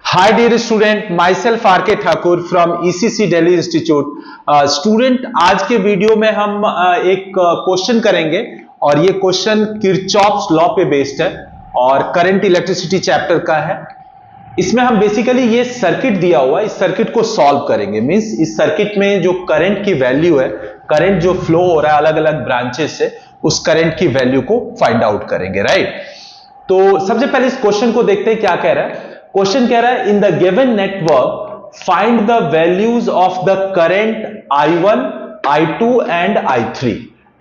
Hi dear student, myself R.K. Thakur from ECC Delhi Institute. Student आज के video में हम एक क्वेश्चन करेंगे और ये क्वेश्चन किरचॉफ्स लॉ पे बेस्ड है और करंट इलेक्ट्रिसिटी चैप्टर का है। इसमें हम बेसिकली ये सर्किट दिया हुआ है, इस सर्किट को सॉल्व करेंगे। मींस इस सर्किट में जो करंट की वैल्यू है, करंट जो फ्लो हो रहा है अलग अलग ब्रांचेस से, उस करंट की वैल्यू को फाइंड आउट करेंगे, राइट। तो सबसे पहले इस क्वेश्चन को देखते हैं क्या कह रहा है। क्वेश्चन कह रहा है in the given network find the values of the current I1, I2 and I3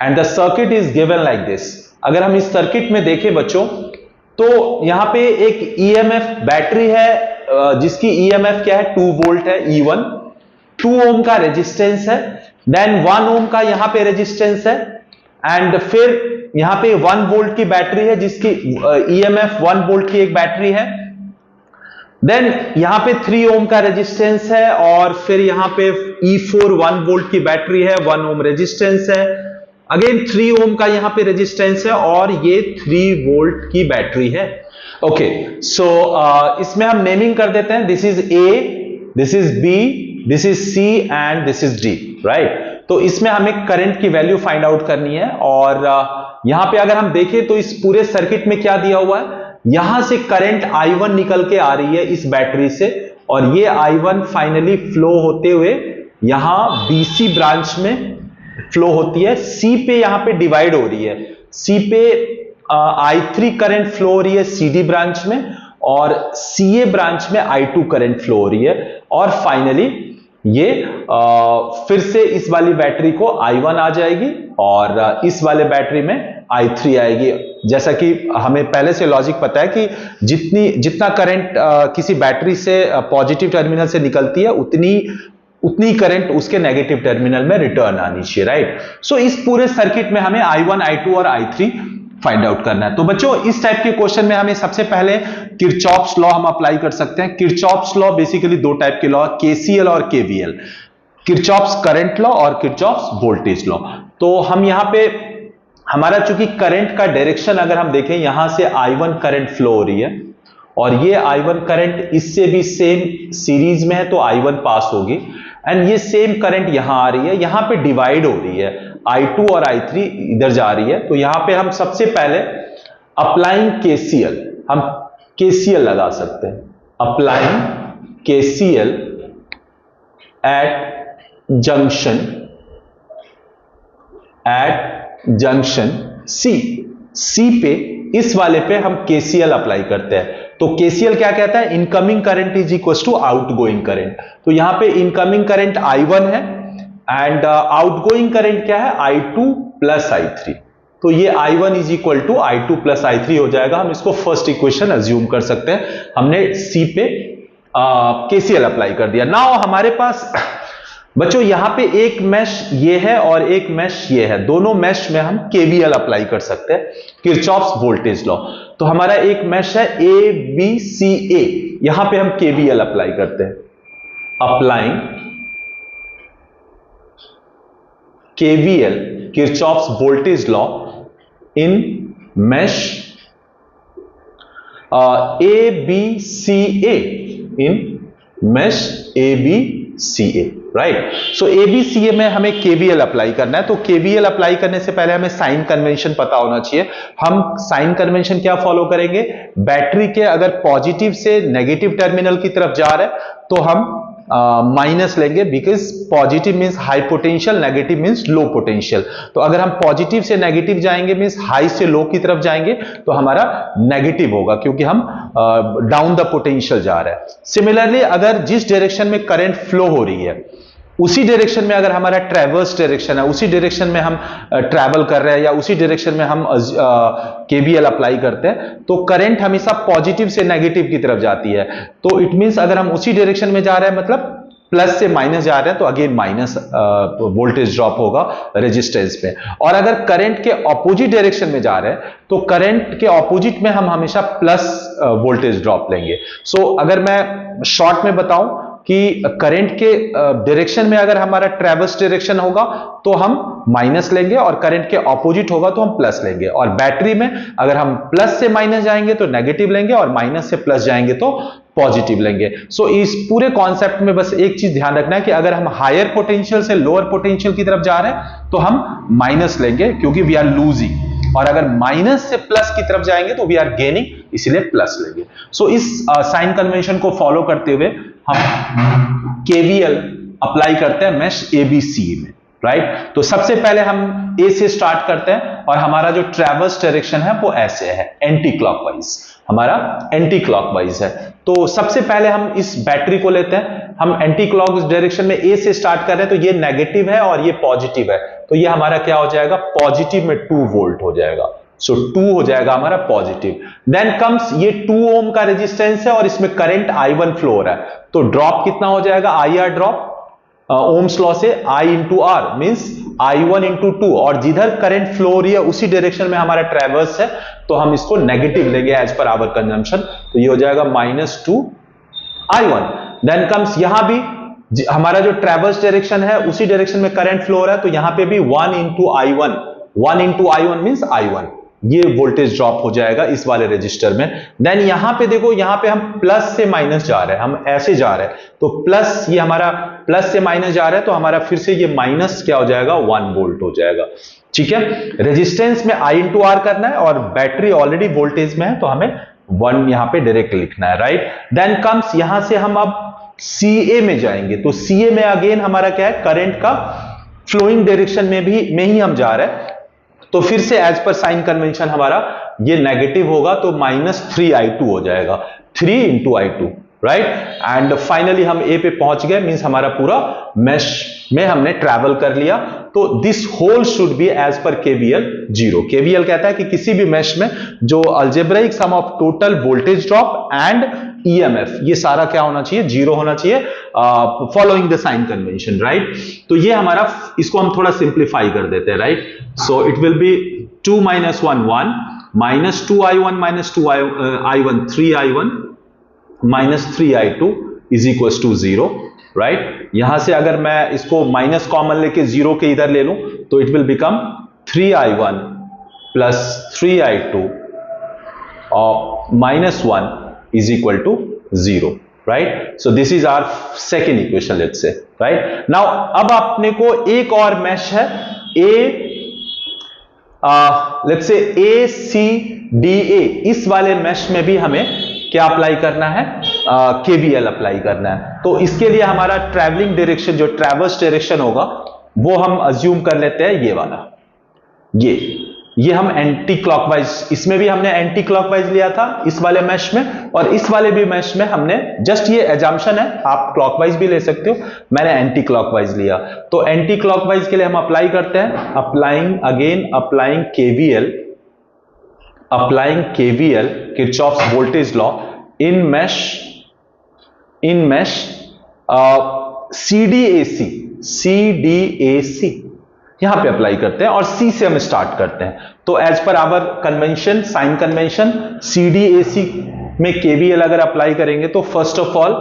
and the circuit is given like this. अगर हम इस सर्किट में देखें बच्चों, तो यहां पे एक EMF बैटरी है जिसकी EMF क्या है, 2 वोल्ट है E1, 2 ओम का रेजिस्टेंस है, देन 1 ओम का यहां पे रेजिस्टेंस है, एंड फिर यहां पे 1 वोल्ट की बैटरी है जिसकी EMF 1 वोल्ट की एक बैटरी है, देन यहां पे 3 ओम का रेजिस्टेंस है, और फिर यहां पे E4 1 वोल्ट की बैटरी है, 1 ओम रेजिस्टेंस है, अगेन 3 ओम का यहां पे रेजिस्टेंस है, और ये 3 वोल्ट की बैटरी है। ओके, सो इसमें हम नेमिंग कर देते हैं, this is A, this is B, this is C and this is D, right. तो इसमें हमें करंट की वैल्यू फाइंड आउट करनी है, और यहां पे अगर हम देखें तो इस पूरे सर्किट में क्या दिया हुआ है, यहां से करंट I1 निकल के आ रही है इस बैटरी से, और ये I1 फाइनली फ्लो होते हुए यहां BC ब्रांच में फ्लो होती है, C पे यहां पे डिवाइड हो रही है, C पे I3 करंट फ्लो हो रही है CD ब्रांच में, और CA ब्रांच में I2 करंट फ्लो हो रही है, और फाइनली ये फिर से इस वाली बैटरी को I1 आ जाएगी और इस वाले बैटरी में I3 आएगी। जैसा कि हमें पहले से लॉजिक पता है कि जितना करंट किसी बैटरी से पॉजिटिव टर्मिनल से निकलती है, उतनी करंट उसके नेगेटिव टर्मिनल में रिटर्न आनी चाहिए, राइट। सो इस पूरे सर्किट में हमें I1, I2 और I3 फाइंड आउट करना है। तो बच्चों इस टाइप के क्वेश्चन में हमें सबसे पहले किरचॉफ्स लॉ हम अप्लाई कर सकते हैं। किरचॉफ्स लॉ बेसिकली 2 टाइप के लॉ, KCL और KVL, किरचॉफ्स करंट लॉ और किरचॉफ्स वोल्टेज लॉ। तो हम यहां पे हमारा चूंकि करंट का डायरेक्शन अगर हम देखें, यहां से I1 करंट फ्लो हो रही है, और ये I1 करंट इससे भी सेम सीरीज में है तो I1 पास होगी, एंड ये सेम करंट यहां आ रही है, यहां पे डिवाइड हो रही है, I2 और I3 इधर जा रही है। तो यहां पे हम सबसे पहले अप्लाइंग KCL, हम KCL लगा सकते हैं, applying KCL at junction C पे, इस वाले पे हम KCL अप्लाई करते हैं। तो KCL क्या कहता है, incoming current is equal to outgoing current. तो यहां पे इनकमिंग करंट I1 है, एंड आउटगोइंग करंट क्या है, I2 प्लस I3। तो ये I1 is equal to I2 plus I3 हो जाएगा। हम इसको फर्स्ट इक्वेशन अज्यूम कर सकते हैं, हमने C पे KCL अप्लाई कर दिया। नाउ हमारे पास बच्चों यहां पे एक मैश ये है और एक मैश ये है, दोनों मैश में हम KVL अप्लाई कर सकते हैं, किरचॉफ्स वोल्टेज लॉ। तो हमारा एक मैश है ABCA, यहां पे हम KVL अप्लाई करते हैं, applying KVL, Kirchhoff's voltage law, in mesh ABCA, in mesh ABCA, right. So ABCA में हमें KVL अप्लाई करना है। तो KVL अप्लाई करने से पहले हमें साइन कन्वेंशन पता होना चाहिए। हम साइन कन्वेंशन क्या फॉलो करेंगे, बैटरी के अगर पॉजिटिव से नेगेटिव टर्मिनल की तरफ जा रहे हैं तो हम माइनस लेंगे, because positive means high potential, negative means low potential. तो अगर हम पॉजिटिव से नेगेटिव जाएंगे मींस हाई से लो की तरफ जाएंगे, तो हमारा नेगेटिव होगा क्योंकि हम डाउन द पोटेंशियल जा रहे हैं। सिमिलरली अगर जिस डायरेक्शन में करंट फ्लो हो रही है, उसी डायरेक्शन में अगर हमारा ट्रैवर्स डायरेक्शन है, उसी डायरेक्शन में हम ट्रैवल कर रहे हैं, या उसी डायरेक्शन में हम KVL अप्लाई करते हैं, तो करंट हमेशा पॉजिटिव से नेगेटिव की तरफ जाती है। तो इट मींस अगर हम उसी डायरेक्शन में जा रहे हैं, मतलब प्लस से माइनस जा रहे हैं, तो अगेन माइनस वोल्टेज ड्रॉप होगा रेजिस्टेंस पे। और अगर करंट के ऑपोजिट डायरेक्शन में जा रहे हैं, तो करंट के ऑपोजिट में हम हमेशा प्लस वोल्टेज ड्रॉप लेंगे। सो अगर मैं शॉर्ट में बताऊं कि करंट के डायरेक्शन में अगर हमारा ट्रैवर्स डायरेक्शन होगा तो हम माइनस लेंगे और करंट के ऑपोजिट होगा तो हम प्लस लेंगे, और बैटरी में अगर हम प्लस से माइनस जाएंगे तो नेगेटिव लेंगे और माइनस से प्लस जाएंगे तो पॉजिटिव लेंगे। सो इस पूरे कॉन्सेप्ट में बस एक चीज ध्यान रखना है कि अगर हम हायर पोटेंशियल से लोअर पोटेंशियल की तरफ जा रहे हैं तो हम माइनस लेंगे क्योंकि वी आर लूजिंग, और अगर माइनस से प्लस की तरफ जाएंगे तो वी आर गेनिंग, इसलिए प्लस लेंगे। सो इस साइन कन्वेंशन को फॉलो करते हुए हम केवीएल अप्लाई करते हैं मेश एबीसी में, राइट। तो सबसे पहले हम ए से स्टार्ट करते हैं और हमारा जो ट्रैवर्स डायरेक्शन है वो ऐसे है, एंटी क्लॉकवाइज, हमारा एंटी क्लॉकवाइज है। तो सबसे पहले हम इस बैटरी को लेते हैं, हम एंटी क्लॉक डायरेक्शन में ए से स्टार्ट कर रहे हैं, तो ये नेगेटिव है और ये पॉजिटिव है, तो ये हमारा क्या हो जाएगा, पॉजिटिव में 2 वोल्ट हो जाएगा। सो 2 हो जाएगा हमारा पॉजिटिव। देन कम्स ये 2 ओम का रेजिस्टेंस है और इसमें करंट I1 फ्लो हो रहा है, तो ड्रॉप कितना हो जाएगा, IR ड्रॉप ओम्स लॉ से I into R means I1 into 2, और जिधर करंट फ्लो हो रही है उसी डायरेक्शन में हमारा ट्रैवर्स है तो हम इसको नेगेटिव लेंगे एज पर आवर कंजम्पशन, तो ये हो जाएगा -2 I1। देन कम्स यहां भी हमारा जो ट्रैवर्स डायरेक्शन है उसी डायरेक्शन में करंट फ्लो हो रहा है, तो यहां पे भी 1 into I1, 1 into I1 means I1, ये वोल्टेज ड्रॉप हो जाएगा इस वाले रजिस्टर में। देन यहां पे देखो, यहां पे हम प्लस से माइनस जा रहे हैं, हम ऐसे जा रहे हैं, तो प्लस, ये हमारा प्लस से माइनस जा रहा है तो हमारा फिर से ये माइनस क्या हो जाएगा, 1 वोल्ट हो जाएगा, ठीक है। रेजिस्टेंस में I इंटू आर करना है और बैटरी ऑलरेडी वोल्टेज में है तो हमें 1 यहां पे डायरेक्ट लिखना है, राइट। देन कम्स यहां से हम अब CA में जाएंगे, तो CA में अगेन हमारा क्या है, करंट का फ्लोइंग डायरेक्शन में ही हम जा रहे हैं, तो फिर से एज पर साइन कन्वेंशन हमारा ये नेगेटिव होगा तो -3I2 हो जाएगा, 3 into I2, right. And finally हम ए पे पहुंच गए, मींस हमारा पूरा मेश में हमने ट्रैवल कर लिया। तो this whole should be as per KVL 0। KVL कहता है कि किसी भी मेश में जो algebraic sum of total voltage drop and EMF, ये सारा क्या होना चाहिए, 0 होना चाहिए, following the sign convention, right. तो ये हमारा, इसको हम थोड़ा सिंप्लीफाई कर देते हैं, right. So it will be 2 - 1 1 -2I1 -2I1 3I1 -3I2 is equal to 0, right. यहां से अगर मैं इसको माइनस कॉमन लेके 0 के इधर ले लूं तो it will become 3I1 plus 3I2 और -1 is equal to 0, right. So this is our second equation, let's say, right. Now अब अपने को एक और मैश है लेट्स से ACDA, इस वाले मैश में भी हमें क्या अप्लाई करना है, KVL अप्लाई करना है। तो इसके लिए हमारा ट्रैवलिंग डायरेक्शन, जो ट्रैवर्स डायरेक्शन होगा वो हम अज्यूम कर लेते हैं ये वाला, ये हम एंटी क्लॉकवाइज, इसमें भी हमने एंटी क्लॉकवाइज लिया था इस वाले मैश में, और इस वाले भी मैश में हमने जस्ट ये एजम्पशन है, आप क्लॉकवाइज भी ले सकते हो, मैंने एंटी क्लॉकवाइज लिया। तो एंटी क्लॉकवाइज के लिए हम अप्लाई करते हैं, applying KVL Kirchhoff's voltage law in mesh CDAC यहां पे अप्लाई करते हैं और C से हम स्टार्ट करते हैं। तो as per our convention, sign convention, CDAC में KVL अगर अप्लाई करेंगे तो फर्स्ट ऑफ ऑल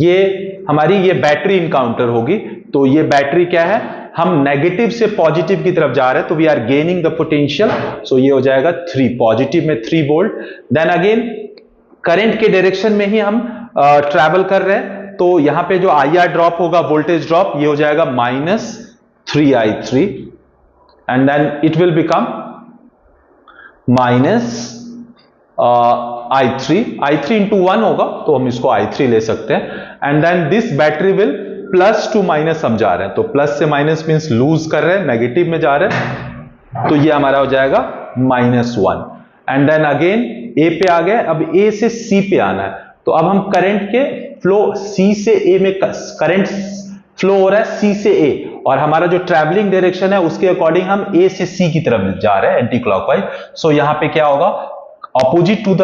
ये हमारी ये बैटरी इनकाउंटर होगी। तो ये बैटरी क्या है, हम नेगेटिव से पॉजिटिव की तरफ जा रहे हैं तो we are gaining the potential, so ये हो जाएगा 3, पॉजिटिव में 3 वोल्ट। देन अगेन करंट के डायरेक्शन में ही हम ट्रैवल कर रहे हैं, तो यहां पे जो IR ड्रॉप होगा, वोल्टेज ड्रॉप, ये हो जाएगा -3I3 and then it will become -I3 into 1 होगा तो हम इसको I3 ले सकते हैं। And then this battery will plus to minus हम जा रहे हैं, तो प्लस से माइनस मींस लूज कर रहे हैं, नेगेटिव में जा रहे हैं, तो ये हमारा हो जाएगा -1। एंड देन अगेन ए पे आ गए, अब ए से सी पे आना है, तो अब हम करंट के फ्लो सी से ए में, करंट फ्लो हो रहा है सी से ए, और हमारा जो ट्रैवलिंग डायरेक्शन है उसके अकॉर्डिंग हम ए से सी की तरफ जा रहे हैं एंटी क्लॉकवाइज। सो यहां पे क्या होगा, opposite to the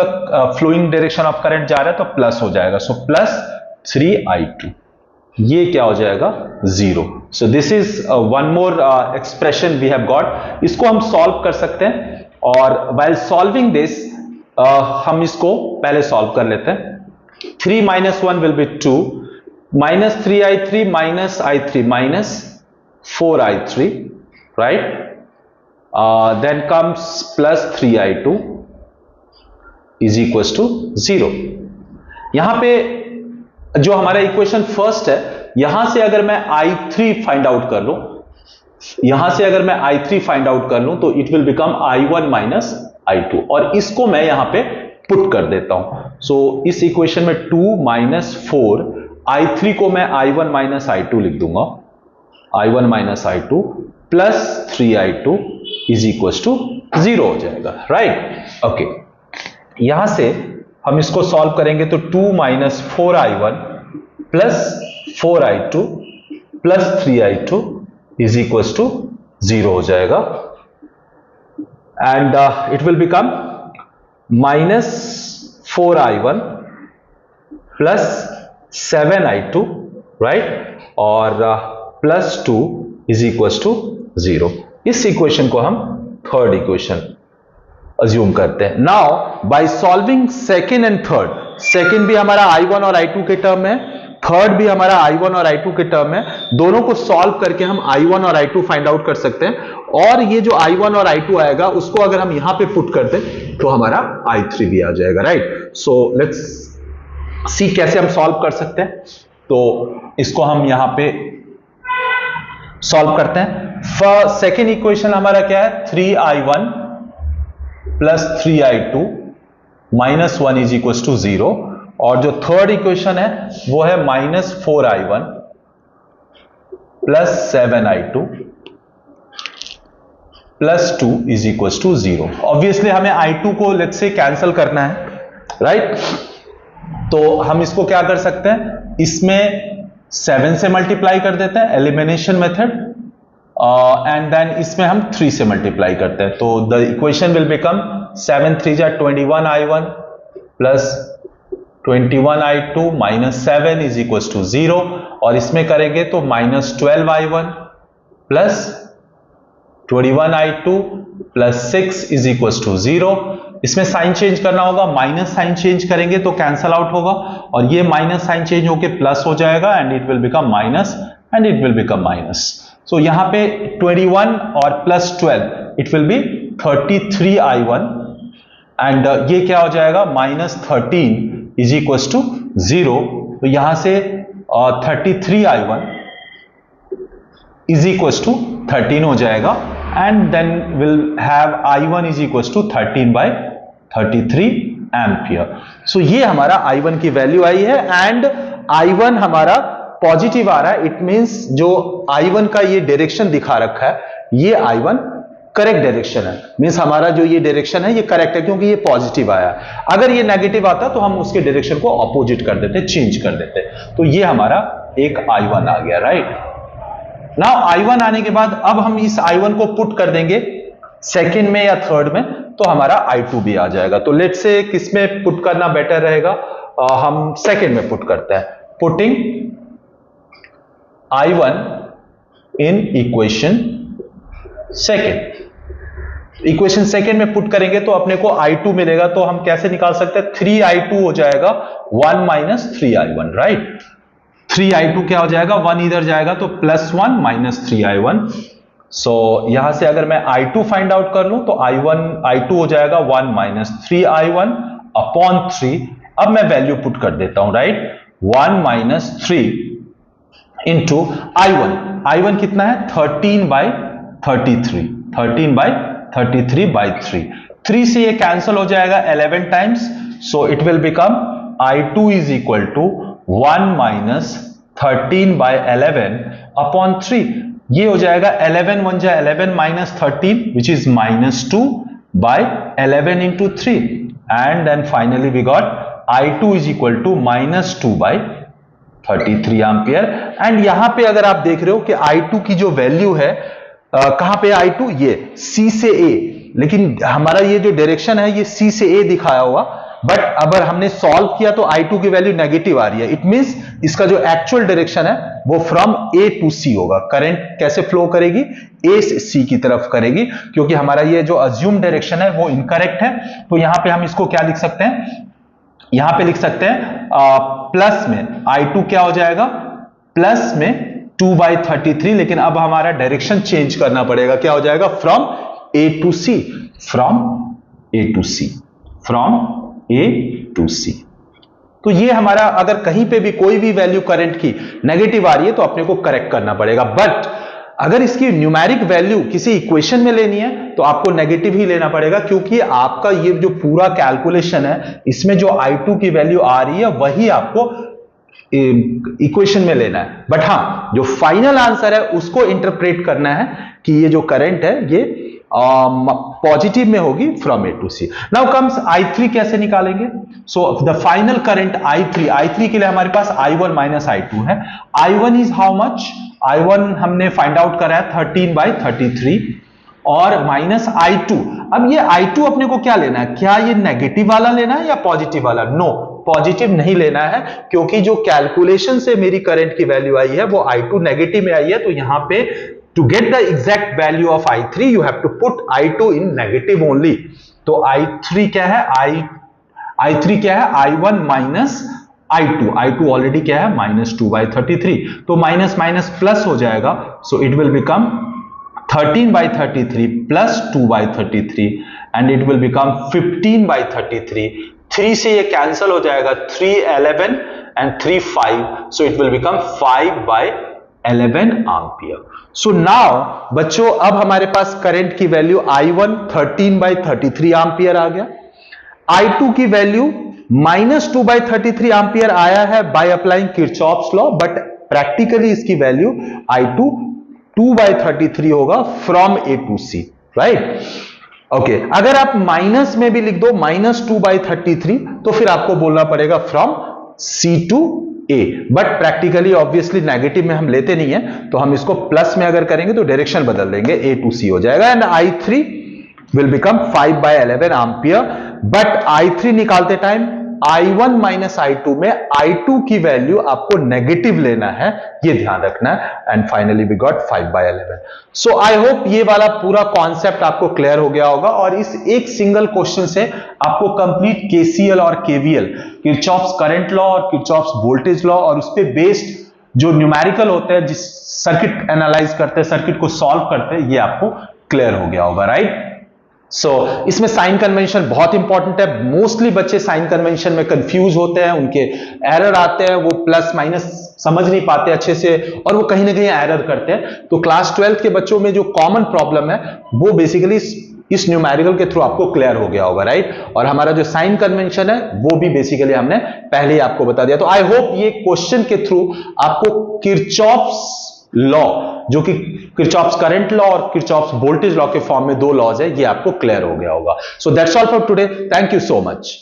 flowing direction of current जा रहा है तो प्लस हो जाएगा, सो +3I2, ये क्या हो जाएगा 0। So this is one more expression we have got. इसको हम सॉल्व कर सकते हैं, और व्हाइल सॉल्विंग दिस हम इसको पहले सॉल्व कर लेते हैं। 3 - 1 will be 2, -3i3 minus i3 minus 4i3, right? Then comes plus 3i2 is equals to 0. यहां पे जो हमारा इक्वेशन फर्स्ट है, यहां से अगर मैं i3 फाइंड आउट कर लूं, तो it will become i1 minus i2, और इसको मैं यहां पे पुट कर देता हूं. सो इस इक्वेशन में 2 माइनस 4, i3 को मैं i1 माइनस i2 लिख दूंगा, i1 minus i2 plus 3i2 is equal to 0 हो जाएगा, राइट? ओके, यहां से हम इसको सॉल्व करेंगे तो 2 minus 4i1 plus 4i2 plus 3i2 is equal to 0 हो जाएगा, and it will become minus 4i1 plus 7i2, right? और प्लस 2 इज इक्वल टू 0. इस इक्वेशन को हम थर्ड इक्वेशन अज्यूम करते हैं. Now by solving second and third, second भी हमारा i1 और i2 के टर्म है, थर्ड भी हमारा i1 और i2 के टर्म है. दोनों को सॉल्व करके हम i1 और i2 फाइंड आउट कर सकते हैं, और ये जो i1 और i2 आएगा उसको अगर हम यहां पे पुट कर दें तो हमारा i3 भी आ जाएगा, राइट? सो लेट्स सी कैसे हम सॉल्व कर सकते हैं. तो इसको हम यहां पे सॉल्व करते हैं. सेकेंड इक्वेशन हमारा क्या है? 3i1 plus 3i2 minus 1 is equal to 0, और जो थर्ड इक्वेशन है वो है minus 4i1 plus 7i2 plus 2 is equal to 0. Obviously हमें i2 को लेट्स से कैंसिल करना है, राइट? तो हम इसको क्या कर सकते हैं, इसमें 7 से मल्टीप्लाई कर देते हैं, एलिमिनेशन मेथड, एंड देन इसमें हम 3 से मल्टीप्लाई करते हैं. तो द इक्वेशन विल बिकम 7 3 जा 21i1 plus 21i2 minus 7 is equal to 0, और इसमें करेंगे तो minus 12i1 plus 21i2 plus 6 is equal to 0. इसमें साइन चेंज करना होगा, माइनस साइन चेंज करेंगे तो कैंसल आउट होगा, और ये माइनस साइन चेंज होके प्लस हो जाएगा, and it will become minus, and it will become minus. So यहां पे 21 और plus 12 it will be 33i1, and ये क्या हो जाएगा, माइनस 13 इज इक्वल टू 0. तो यहां से 33i1 इज इक्वल टू 13 हो जाएगा, and then will have i1 is equal to 13/33 ampere. So ये हमारा i1 की वैल्यू आई है, एंड i1 हमारा पॉजिटिव आ रहा है. इट मींस जो i1 का ये डायरेक्शन दिखा रखा है, ये i1 करेक्ट डायरेक्शन है. मींस हमारा जो ये डायरेक्शन है ये करेक्ट है, क्योंकि ये पॉजिटिव आया. अगर ये नेगेटिव आता तो हम उसके डायरेक्शन को ऑपोजिट कर देते, चेंज कर देते. तो ये हमारा एक i1 आ गया, राइट? नाउ i1 आने के बाद अब हम इस i1 को पुट कर देंगे सेकेंड में या थर्ड में, तो हमारा i2 भी आ जाएगा. तो लेट्स से किस में पुट करना बेटर रहेगा, हम सेकेंड में पुट करते हैं. Putting i1 in equation second, equation second में पुट करेंगे तो अपने को i2 मिलेगा. तो हम कैसे निकाल सकते हैं, 3i2 हो जाएगा 1 माइनस 3i1, राइट? 3i2 क्या हो जाएगा, 1 इधर जाएगा तो प्लस 1 माइनस 3i1. सो यहां से अगर मैं i2 फाइंड आउट कर लूं तो i2 हो जाएगा 1 माइनस 3i1 अपॉन 3. अब मैं वैल्यू पुट कर देता हूं, राइट? 1 माइनस 3 इंटू i1 कितना है, 13/33, 13/33/3. 3 से ये कैंसिल हो जाएगा 11 times, so it will become i2 is equal to 1 minus 13/11 upon 3. ये हो जाएगा 11 1 जा 11 minus 13 which is minus 2/11 into 3, and then finally we got i2 is equal to minus 2/33 ampere. And यहां पे अगर आप देख रहे हो कि i2 की जो वैल्यू है, कहां पे i2, ये C से A, लेकिन हमारा ये जो डायरेक्शन है ये C से A दिखाया हुआ, बट अगर हमने सॉल्व किया तो i2 की वैल्यू नेगेटिव आ रही है. इट मींस इसका जो एक्चुअल डायरेक्शन है वो फ्रॉम A टू C होगा. करंट कैसे फ्लो करेगी, A से C की तरफ करेगी, क्योंकि हमारा ये जो अज्यूम डायरेक्शन है वो इनकरेक्ट है. तो यहां पे हम इसको क्या लिख सकते हैं, यहां पे लिख सकते हैं प्लस में I2 क्या हो जाएगा, प्लस में 2/33, लेकिन अब हमारा डायरेक्शन चेंज करना पड़ेगा, क्या हो जाएगा, from A to C, from A to C, from A to C। तो ये हमारा, अगर कहीं पे भी कोई भी वैल्यू करंट की नेगेटिव आ रही है तो अपने को करेक्ट करना पड़ेगा। बट अगर इसकी न्यूमेरिक वैल्यू किसी इक्वेशन में लेनी है तो आपको नेगेटिव ही लेना पड़ेगा, क्योंकि आपका ये जो पूरा कैलकुलेशन है इसमें जो I2 की वैल्यू आ रही है वही आपको इक्वेशन में लेना है। बट हाँ, जो फाइनल आंसर है उसको इंटरप्रेट करना है कि ये जो करंट है ये पॉजिटिव में होगी from A to C। Now comes I3, कैसे निकालेंगे? So the final current I3 के लिए हमारे पास I1 माइनस I2 है। I1 is how much? I1 हमने फाइंड आउट करा है 13/33 और माइनस I2। अब ये I2 अपने को क्या लेना है? क्या ये नेगेटिव वाला लेना है या पॉजिटिव वाला? नो, पॉजिटिव नहीं लेना है, क्योंकि जो कैलकुलेशन से मेरी करंट की वैल्यू आई है वो I2 नेगेटिव में आई है। तो यहां पे to get the exact value of I3 you have to put I2 in negative only. तो I3 क्या है? I3 क्या है? I1 माइनस I2 ऑलरेडी क्या है? -2/33। तो माइनस माइनस प्लस हो जाएगा, सो it will become 13/33 plus 2/33 and it will become 15/33। 3 से ये कैंसिल हो जाएगा, 3 11 and 3 5, so it will become 5/11 ampere. So now बच्चों, अब हमारे पास करंट की वैल्यू I1 13/33 एम्पियर आ गया, I2 की वैल्यू -2/33 एम्पियर आया है by applying Kirchhoff's law, but practically इसकी वैल्यू I2 2/33 होगा from A to C, right? Okay, अगर आप माइनस में भी लिख दो -2/33 तो फिर आपको बोलना पड़ेगा from C to A, but practically obviously negative में हम लेते नहीं है, तो हम इसको प्लस में अगर करेंगे तो डायरेक्शन बदल देंगे, A to C हो जाएगा and I3 will become 5/11 ampere. But I3 निकालते टाइम I1 माइनस I2 में I2 की वैल्यू आपको नेगेटिव लेना है, ये ध्यान रखना है। And finally we got 5/11। So I hope ये वाला पूरा कॉन्सेप्ट आपको क्लियर हो गया होगा, और इस एक सिंगल क्वेश्चन से आपको कंप्लीट KCL और KVL, किरचॉफ्स करंट लॉ और किरचॉफ्स वोल्टेज लॉ, और उस पे बेस्ड जो न्यूमेरिकल होते हैं, जिस सर्किट एनालाइज करते हैं, सर्किट को सॉल्व करते हैं, ये आपको क्लियर हो गया होगा, राइट? सो इसमें साइन कन्वेंशन बहुत इंपॉर्टेंट है। मोस्टली बच्चे साइन कन्वेंशन में कंफ्यूज होते हैं, उनके एरर आते हैं, वो प्लस माइनस समझ नहीं पाते अच्छे से, और वो कहीं ना कहीं एरर करते हैं। तो क्लास 12 के बच्चों में जो कॉमन प्रॉब्लम है वो बेसिकली इस न्यूमेरिकल के थ्रू आपको क्लियर हो गया होगा, राइट? और हमारा जो साइन कन्वेंशन है वो भी बेसिकली हमने पहले ही आपको बता दिया। तो आई होप ये क्वेश्चन के थ्रू आपको किरचॉफ्स लॉ, जो कि किरचॉफ्स करंट लॉ और किरचॉफ्स वोल्टेज लॉ के फॉर्म में दो लॉज है, ये आपको क्लियर हो गया होगा। So that's all for today, thank you so much.